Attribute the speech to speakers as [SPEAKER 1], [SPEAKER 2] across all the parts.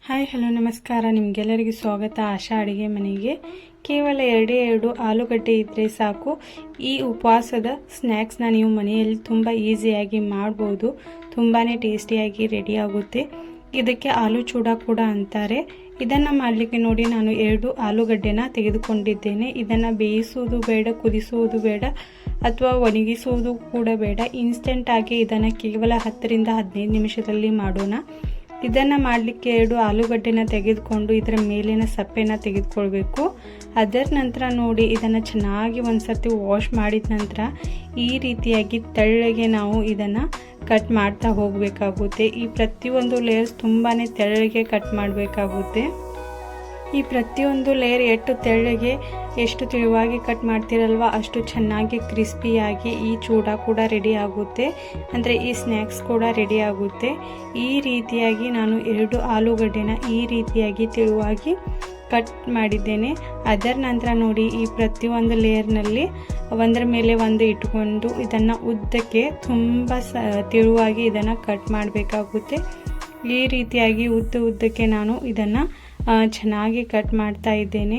[SPEAKER 1] Hi hello ನಮಸ್ಕಾರ. ನಿಮಗೆಲ್ಲರಿಗೂ ಸ್ವಾಗತ ಆಶಾ ಅಡುಗೆ ಮನೆಗೆ. ಕೇವಲ ಎರಡು ಆಲೂಗಡ್ಡೆ ಇದ್ದರೆ ಸಾಕು. ಈ ಉಪವಾಸದ ಸ್ನ್ಯಾಕ್ಸ್ನ ನೀವು ಮನೆಯಲ್ಲಿ ತುಂಬ ಈಸಿಯಾಗಿ ಮಾಡ್ಬೋದು. ತುಂಬಾ ಟೇಸ್ಟಿಯಾಗಿ ರೆಡಿ ಆಗುತ್ತೆ. ಇದಕ್ಕೆ ಆಲೂ ಚೂಡ ಕೂಡ ಅಂತಾರೆ. ಇದನ್ನು ಮಾಡಲಿಕ್ಕೆ ನೋಡಿ, ನಾನು 2 ಆಲೂಗಡ್ಡೆನ ತೆಗೆದುಕೊಂಡಿದ್ದೇನೆ. ಇದನ್ನು ಬೇಯಿಸುವುದು ಬೇಡ, ಕುದಿಸುವುದು ಬೇಡ, ಅಥವಾ ಒಣಗಿಸುವುದು ಕೂಡ ಬೇಡ. ಇನ್ಸ್ಟೆಂಟಾಗಿ ಇದನ್ನು ಕೇವಲ 10 ರಿಂದ 15 ನಿಮಿಷದಲ್ಲಿ ಮಾಡೋಣ. ಇದನ್ನು ಮಾಡಲಿಕ್ಕೆ 2 ಆಲೂಗಡ್ಡೆನ ತೆಗೆದುಕೊಂಡು ಇದರ ಮೇಲಿನ ಸಪ್ಪೆನ ತೆಗೆದುಕೊಳ್ಬೇಕು. ಅದರ ನಂತರ ನೋಡಿ, ಇದನ್ನು ಚೆನ್ನಾಗಿ ಒಂದು ಸರ್ತಿ ವಾಶ್ ಮಾಡಿದ ನಂತರ ಈ ರೀತಿಯಾಗಿ ತೆಳ್ಳಗೆ ನಾವು ಇದನ್ನು ಕಟ್ ಮಾಡ್ತಾ ಹೋಗಬೇಕಾಗುತ್ತೆ. ಈ ಪ್ರತಿಯೊಂದು ಲೇಯರ್ಸ್ ತುಂಬಾ ತೆಳ್ಳಗೆ ಕಟ್ ಮಾಡಬೇಕಾಗುತ್ತೆ. ಈ ಪ್ರತಿಯೊಂದು ಲೇಯರ್ ಎಷ್ಟು ತೆಳ್ಳಗೆ, ಎಷ್ಟು ತಿಳಿವಾಗಿ ಕಟ್ ಮಾಡ್ತಿರಲ್ವ, ಅಷ್ಟು ಚೆನ್ನಾಗಿ ಕ್ರಿಸ್ಪಿಯಾಗಿ ಈ ಚೂಡ ಕೂಡ ರೆಡಿ ಆಗುತ್ತೆ. ಅಂದರೆ ಈ ಸ್ನ್ಯಾಕ್ಸ್ ಕೂಡ ರೆಡಿ ಆಗುತ್ತೆ. ಈ ರೀತಿಯಾಗಿ ನಾನು 2 ಆಲೂಗಡ್ಡೆನ ಈ ರೀತಿಯಾಗಿ ತಿಳಿವಾಗಿ ಕಟ್ ಮಾಡಿದ್ದೇನೆ. ಅದರ ನಂತರ ನೋಡಿ, ಈ ಪ್ರತಿಯೊಂದು ಲೇಯರ್ನಲ್ಲಿ ಒಂದರ ಮೇಲೆ ಒಂದು ಇಟ್ಕೊಂಡು ಇದನ್ನು ಉದ್ದಕ್ಕೆ ತುಂಬ ತಿಳುವಾಗಿ ಇದನ್ನು ಕಟ್ ಮಾಡಬೇಕಾಗುತ್ತೆ. ಈ ರೀತಿಯಾಗಿ ಉದ್ದಕ್ಕೆ ನಾನು ಇದನ್ನು ಚೆನ್ನಾಗಿ ಕಟ್ ಮಾಡ್ತಾ ಇದ್ದೇನೆ.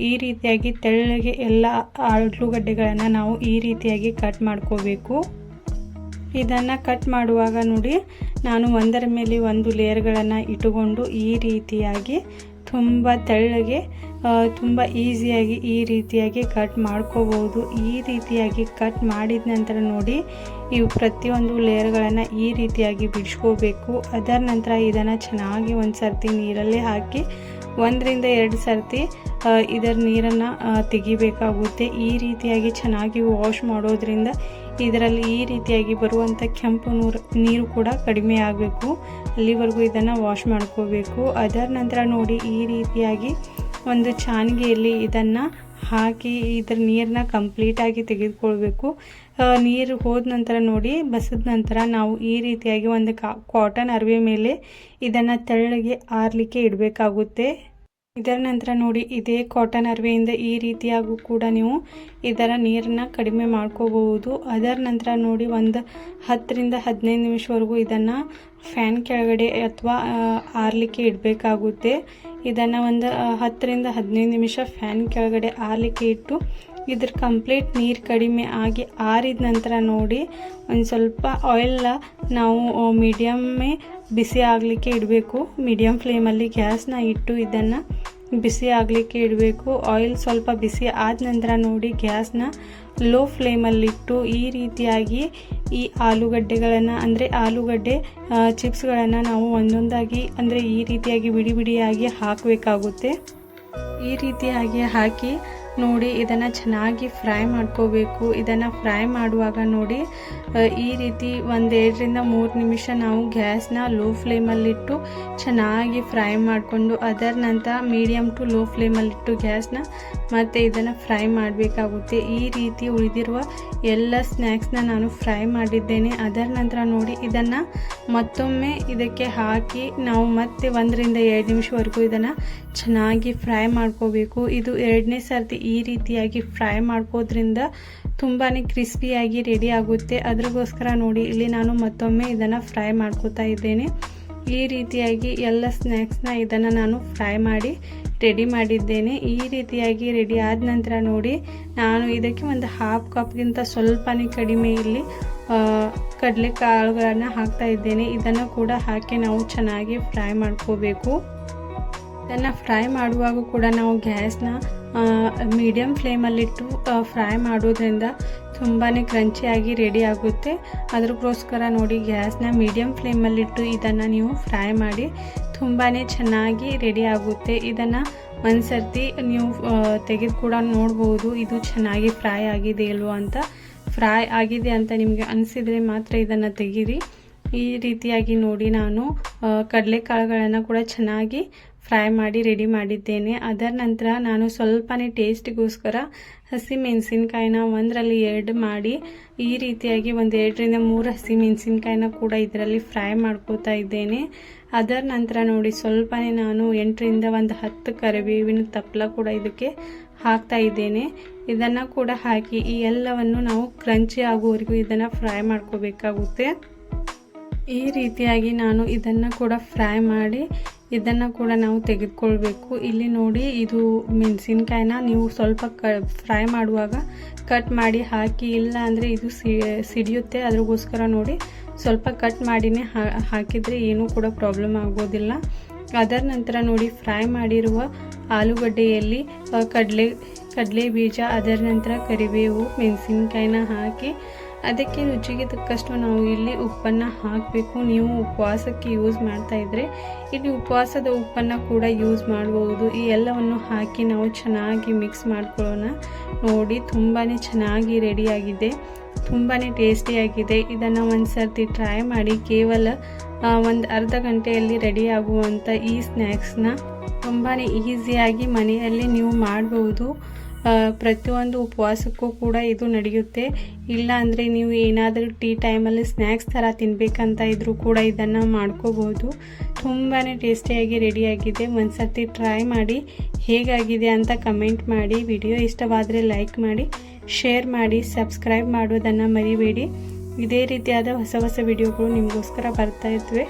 [SPEAKER 1] ಈ ರೀತಿಯಾಗಿ ತೆಳ್ಳಗೆ ಎಲ್ಲ ಆಲೂಗಡ್ಡೆಗಳನ್ನು ನಾವು ಈ ರೀತಿಯಾಗಿ ಕಟ್ ಮಾಡ್ಕೋಬೇಕು. ಇದನ್ನು ಕಟ್ ಮಾಡುವಾಗ ನೋಡಿ, ನಾನು ಒಂದರ ಮೇಲೆ ಒಂದು ಲೇಯರ್ಗಳನ್ನು ಇಟ್ಟುಕೊಂಡು ಈ ರೀತಿಯಾಗಿ ತುಂಬ ತೆಳ್ಳಗೆ ತುಂಬ ಈಸಿಯಾಗಿ ಈ ರೀತಿಯಾಗಿ ಕಟ್ ಮಾಡ್ಕೋಬೋದು. ಈ ರೀತಿಯಾಗಿ ಕಟ್ ಮಾಡಿದ ನಂತರ ನೋಡಿ, ಇವು ಪ್ರತಿಯೊಂದು ಲೇಯರ್ಗಳನ್ನು ಈ ರೀತಿಯಾಗಿ ಬಿಡಿಸ್ಕೋಬೇಕು. ಅದರ ನಂತರ ಇದನ್ನು ಚೆನ್ನಾಗಿ ಒಂದು ಸರ್ತಿ ನೀರಲ್ಲಿ ಹಾಕಿ 1 ರಿಂದ 2 ಸರ್ತಿ ಇದರ ನೀರನ್ನು ತೆಗಿಬೇಕಾಗುತ್ತೆ. ಈ ರೀತಿಯಾಗಿ ಚೆನ್ನಾಗಿ ವಾಶ್ ಮಾಡೋದ್ರಿಂದ ಇದರಲ್ಲಿ ಈ ರೀತಿಯಾಗಿ ಬರುವಂಥ ಕೆಂಪು ನೀರು ಕೂಡ ಕಡಿಮೆ ಆಗಬೇಕು. ಅಲ್ಲಿವರೆಗೂ ಇದನ್ನು ವಾಶ್ ಮಾಡ್ಕೋಬೇಕು. ಅದರ ನಂತರ ನೋಡಿ, ಈ ರೀತಿಯಾಗಿ ಒಂದು ಚಾನಿಗೆಯಲ್ಲಿ ಇದನ್ನು ಹಾಕಿ ಇದರ ನೀರನ್ನ ಕಂಪ್ಲೀಟಾಗಿ ತೆಗೆದುಕೊಳ್ಬೇಕು. ನೀರು ಹೋದ ನಂತರ ನೋಡಿ, ಬಸಿದ ನಂತರ ನಾವು ಈ ರೀತಿಯಾಗಿ ಒಂದು ಕಾಟನ್ ಅರಿವೆ ಮೇಲೆ ಇದನ್ನು ತೆಳ್ಳಗೆ ಆರಲಿಕ್ಕೆ ಇಡಬೇಕಾಗುತ್ತೆ. ಇದರ ನಂತರ ನೋಡಿ, ಇದೇ ಕಾಟನ್ ಅರಿವೆಯಿಂದ ಈ ರೀತಿಯಾಗೂ ಕೂಡ ನೀವು ಇದರ ನೀರನ್ನು ಕಡಿಮೆ ಮಾಡ್ಕೋಬಹುದು. ಅದರ ನಂತರ ನೋಡಿ, ಒಂದು 10 ರಿಂದ 15 ನಿಮಿಷವರೆಗೂ ಇದನ್ನು ಫ್ಯಾನ್ ಕೆಳಗಡೆ ಅಥವಾ ಆರಲಿಕ್ಕೆ ಇಡಬೇಕಾಗುತ್ತೆ. ಇದನ್ನು ಒಂದು 10 ರಿಂದ 15 ನಿಮಿಷ ಫ್ಯಾನ್ ಕೆಳಗಡೆ ಆರಲಿಕ್ಕೆ ಇಟ್ಟು ಇದ್ರ ಕಂಪ್ಲೀಟ್ ನೀರು ಕಡಿಮೆ ಆಗಿ ಆರಿದ ನಂತರ ನೋಡಿ, ಒಂದು ಸ್ವಲ್ಪ ಆಯಿಲ್ನ ನಾವು ಮೀಡಿಯಮ್ಮೇ ಬಿಸಿ ಆಗಲಿಕ್ಕೆ ಇಡಬೇಕು. ಮೀಡಿಯಮ್ ಫ್ಲೇಮಲ್ಲಿ ಗ್ಯಾಸ್ನ ಇಟ್ಟು ಇದನ್ನು ಬಿಸಿ ಆಗಲಿಕ್ಕೆ ಇಡಬೇಕು. ಆಯಿಲ್ ಸ್ವಲ್ಪ ಬಿಸಿ ಆದ ನಂತರ ನೋಡಿ, ಗ್ಯಾಸ್ನ ಲೋ ಫ್ಲೇಮಲ್ಲಿಟ್ಟು ಈ ರೀತಿಯಾಗಿ ಈ ಆಲೂಗಡ್ಡೆಗಳನ್ನು, ಅಂದರೆ ಆಲೂಗಡ್ಡೆ ಚಿಪ್ಸ್ಗಳನ್ನು ನಾವು ಒಂದೊಂದಾಗಿ, ಅಂದರೆ ಈ ರೀತಿಯಾಗಿ ಬಿಡಿಯಾಗಿ ಹಾಕಬೇಕಾಗುತ್ತೆ. ಈ ರೀತಿಯಾಗಿ ಹಾಕಿ ನೋಡಿ, ಇದನ್ನು ಚೆನ್ನಾಗಿ ಫ್ರೈ ಮಾಡ್ಕೋಬೇಕು. ಇದನ್ನು ಫ್ರೈ ಮಾಡುವಾಗ ನೋಡಿ, ಈ ರೀತಿ 1 ರಿಂದ 3 ನಿಮಿಷ ನಾವು ಗ್ಯಾಸ್ನ ಲೋ ಫ್ಲೇಮಲ್ಲಿಟ್ಟು ಚೆನ್ನಾಗಿ ಫ್ರೈ ಮಾಡಿಕೊಂಡು, ಅದರ ನಂತರ ಮೀಡಿಯಮ್ ಟು ಲೋ ಫ್ಲೇಮಲ್ಲಿಟ್ಟು ಗ್ಯಾಸ್ನ ಮತ್ತು ಇದನ್ನು ಫ್ರೈ ಮಾಡಬೇಕಾಗುತ್ತೆ. ಈ ರೀತಿ ಉಳಿದಿರುವ ಎಲ್ಲ ಸ್ನ್ಯಾಕ್ಸ್ನ ನಾನು ಫ್ರೈ ಮಾಡಿದ್ದೇನೆ. ಅದರ ನಂತರ ನೋಡಿ, ಇದನ್ನು ಮತ್ತೊಮ್ಮೆ ಇದಕ್ಕೆ ಹಾಕಿ ನಾವು ಮತ್ತೆ 1 ರಿಂದ 2 ನಿಮಿಷವರೆಗೂ ಇದನ್ನು ಚೆನ್ನಾಗಿ ಫ್ರೈ ಮಾಡ್ಕೋಬೇಕು. ಇದು 2ನೇ ಸರ್ತಿ ಈ ರೀತಿಯಾಗಿ ಫ್ರೈ ಮಾಡ್ಕೋದ್ರಿಂದ ತುಂಬಾ ಕ್ರಿಸ್ಪಿಯಾಗಿ ರೆಡಿ ಆಗುತ್ತೆ. ಅದ್ರಗೋಸ್ಕರ ನೋಡಿ, ಇಲ್ಲಿ ನಾನು ಮತ್ತೊಮ್ಮೆ ಇದನ್ನು ಫ್ರೈ ಮಾಡ್ಕೋತಾ ಇದ್ದೇನೆ. ಈ ರೀತಿಯಾಗಿ ಎಲ್ಲ ಸ್ನ್ಯಾಕ್ಸ್ನ ಇದನ್ನು ನಾನು ಫ್ರೈ ಮಾಡಿ ರೆಡಿ ಮಾಡಿದ್ದೇನೆ. ಈ ರೀತಿಯಾಗಿ ರೆಡಿ ಆದ ನಂತರ ನೋಡಿ, ನಾನು ಇದಕ್ಕೆ ಒಂದು 1/2 ಕಪ್ಗಿಂತ ಸ್ವಲ್ಪನೇ ಕಡಿಮೆ ಇಲ್ಲಿ ಕಡಲೆಕಾಳುಗಳನ್ನು ಹಾಕ್ತಾ ಇದ್ದೇನೆ. ಇದನ್ನು ಕೂಡ ಹಾಕಿ ನಾವು ಚೆನ್ನಾಗಿ ಫ್ರೈ ಮಾಡ್ಕೋಬೇಕು. ಇದನ್ನು ಫ್ರೈ ಮಾಡುವಾಗ ಕೂಡ ನಾವು ಗ್ಯಾಸ್ನ ಮೀಡಿಯಮ್ ಫ್ಲೇಮಲ್ಲಿಟ್ಟು ಫ್ರೈ ಮಾಡೋದ್ರಿಂದ ತುಂಬಾ ಕ್ರಂಚಿಯಾಗಿ ರೆಡಿ ಆಗುತ್ತೆ. ಅದಕ್ಕೋಸ್ಕರ ನೋಡಿ, ಗ್ಯಾಸ್ನ ಮೀಡಿಯಮ್ ಫ್ಲೇಮಲ್ಲಿಟ್ಟು ಇದನ್ನು ನೀವು ಫ್ರೈ ಮಾಡಿ ತುಂಬಾ ಚೆನ್ನಾಗಿ ರೆಡಿ ಆಗುತ್ತೆ. ಇದನ್ನು ಒಂದು ಸರ್ತಿ ನೀವು ತೆಗೆದು ಕೂಡ ನೋಡ್ಬೋದು, ಇದು ಚೆನ್ನಾಗಿ ಫ್ರೈ ಆಗಿದೆ ಇಲ್ವೋ ಅಂತ. ಫ್ರೈ ಆಗಿದೆ ಅಂತ ನಿಮಗೆ ಅನಿಸಿದರೆ ಮಾತ್ರ ಇದನ್ನು ತೆಗೀರಿ. ಈ ರೀತಿಯಾಗಿ ನೋಡಿ, ನಾನು ಕಡಲೆಕಾಳುಗಳನ್ನು ಕೂಡ ಚೆನ್ನಾಗಿ ಫ್ರೈ ಮಾಡಿ ರೆಡಿ ಮಾಡಿದ್ದೇನೆ. ಅದರ ನಂತರ ನಾನು ಸ್ವಲ್ಪನೇ ಟೇಸ್ಟಿಗೋಸ್ಕರ ಹಸಿಮೆಣಸಿನ್ಕಾಯಿನ 1 ರಲ್ಲಿ 2 ಮಾಡಿ ಈ ರೀತಿಯಾಗಿ 1 ರಿಂದ 3 ಹಸಿಮೆಣಸಿನ್ಕಾಯಿನ ಕೂಡ ಇದರಲ್ಲಿ ಫ್ರೈ ಮಾಡ್ಕೋತಾ ಇದ್ದೇನೆ. ಅದರ ನಂತರ ನೋಡಿ, ಸ್ವಲ್ಪನೇ ನಾನು 8 ರಿಂದ 10 ಕರಿಬೇವಿನ ತಪ್ಪಲ ಕೂಡ ಇದಕ್ಕೆ ಹಾಕ್ತಾ ಇದ್ದೇನೆ. ಇದನ್ನು ಕೂಡ ಹಾಕಿ ಈ ಎಲ್ಲವನ್ನು ನಾವು ಕ್ರಂಚಿ ಆಗುವವರೆಗೂ ಇದನ್ನು ಫ್ರೈ ಮಾಡ್ಕೋಬೇಕಾಗುತ್ತೆ. ಈ ರೀತಿಯಾಗಿ ನಾನು ಇದನ್ನು ಕೂಡ ಫ್ರೈ ಮಾಡಿ ಇದನ್ನು ಕೂಡ ನಾವು ತೆಗೆದುಕೊಳ್ಬೇಕು. ಇಲ್ಲಿ ನೋಡಿ, ಇದು ಮೆಣಸಿನ್ಕಾಯಿನ ನೀವು ಸ್ವಲ್ಪ ಫ್ರೈ ಮಾಡುವಾಗ ಕಟ್ ಮಾಡಿ ಹಾಕಿ, ಇಲ್ಲ ಅಂದರೆ ಇದು ಸಿಡಿಯುತ್ತೆ. ಅದ್ರಗೋಸ್ಕರ ನೋಡಿ ಸ್ವಲ್ಪ ಕಟ್ ಮಾಡಿನೇ ಹಾಕಿದರೆ ಏನೂ ಕೂಡ ಪ್ರಾಬ್ಲಮ್ ಆಗೋದಿಲ್ಲ. ಅದರ ನಂತರ ನೋಡಿ, ಫ್ರೈ ಮಾಡಿರುವ ಆಲೂಗಡ್ಡೆಯಲ್ಲಿ ಕಡಲೆ ಬೀಜ, ಅದರ ನಂತರ ಕರಿಬೇವು, ಮೆಣಸಿನ್ಕಾಯಿನ ಹಾಕಿ ಅದಕ್ಕೆ ರುಚಿಗೆ ತಕ್ಕಷ್ಟು ನಾವು ಇಲ್ಲಿ ಉಪ್ಪನ್ನು ಹಾಕಬೇಕು. ನೀವು ಉಪವಾಸಕ್ಕೆ ಯೂಸ್ ಮಾಡ್ತಾ ಇದ್ದರೆ ಇಲ್ಲಿ ಉಪವಾಸದ ಉಪ್ಪನ್ನು ಕೂಡ ಯೂಸ್ ಮಾಡಬಹುದು. ಈ ಎಲ್ಲವನ್ನು ಹಾಕಿ ನಾವು ಚೆನ್ನಾಗಿ ಮಿಕ್ಸ್ ಮಾಡ್ಕೊಳ್ಳೋಣ. ನೋಡಿ, ತುಂಬಾ ಚೆನ್ನಾಗಿ ರೆಡಿಯಾಗಿದೆ, ತುಂಬಾ ಟೇಸ್ಟಿಯಾಗಿದೆ. ಇದನ್ನು ಒಂದು ಸರ್ತಿ ಟ್ರೈ ಮಾಡಿ. ಕೇವಲ ಒಂದು ಅರ್ಧ ಗಂಟೆಯಲ್ಲಿ ರೆಡಿ ಆಗುವಂಥ ಈ ಸ್ನ್ಯಾಕ್ಸ್ನ ತುಂಬಾ ಈಸಿಯಾಗಿ ಮನೆಯಲ್ಲಿ ನೀವು ಮಾಡಬಹುದು. ಪ್ರತಿಯೊಂದು ಉಪವಾಸಕ್ಕೂ ಕೂಡ ಇದು ನಡೆಯುತ್ತೆ. ಇಲ್ಲ ಅಂದರೆ ನೀವು ಏನಾದರೂ ಟೀ ಟೈಮಲ್ಲಿ ಸ್ನ್ಯಾಕ್ಸ್ ಥರ ತಿನ್ನಬೇಕಂತ ಇದ್ದರೂ ಕೂಡ ಇದನ್ನು ಮಾಡ್ಕೋಬೋದು. ತುಂಬಾ ಟೇಸ್ಟಿಯಾಗಿ ರೆಡಿಯಾಗಿದೆ. ಒಂದು ಸರ್ತಿ ಟ್ರೈ ಮಾಡಿ, ಹೇಗಾಗಿದೆ ಅಂತ ಕಮೆಂಟ್ ಮಾಡಿ. ವಿಡಿಯೋ ಇಷ್ಟವಾದರೆ ಲೈಕ್ ಮಾಡಿ, ಶೇರ್ ಮಾಡಿ, ಸಬ್ಸ್ಕ್ರೈಬ್ ಮಾಡೋದನ್ನು ಮರಿಬೇಡಿ. ಇದೇ ರೀತಿಯಾದ ಹೊಸ ವಿಡಿಯೋಗಳು ನಿಮಗೋಸ್ಕರ ಬರ್ತಾ ಇರ್ತವೆ.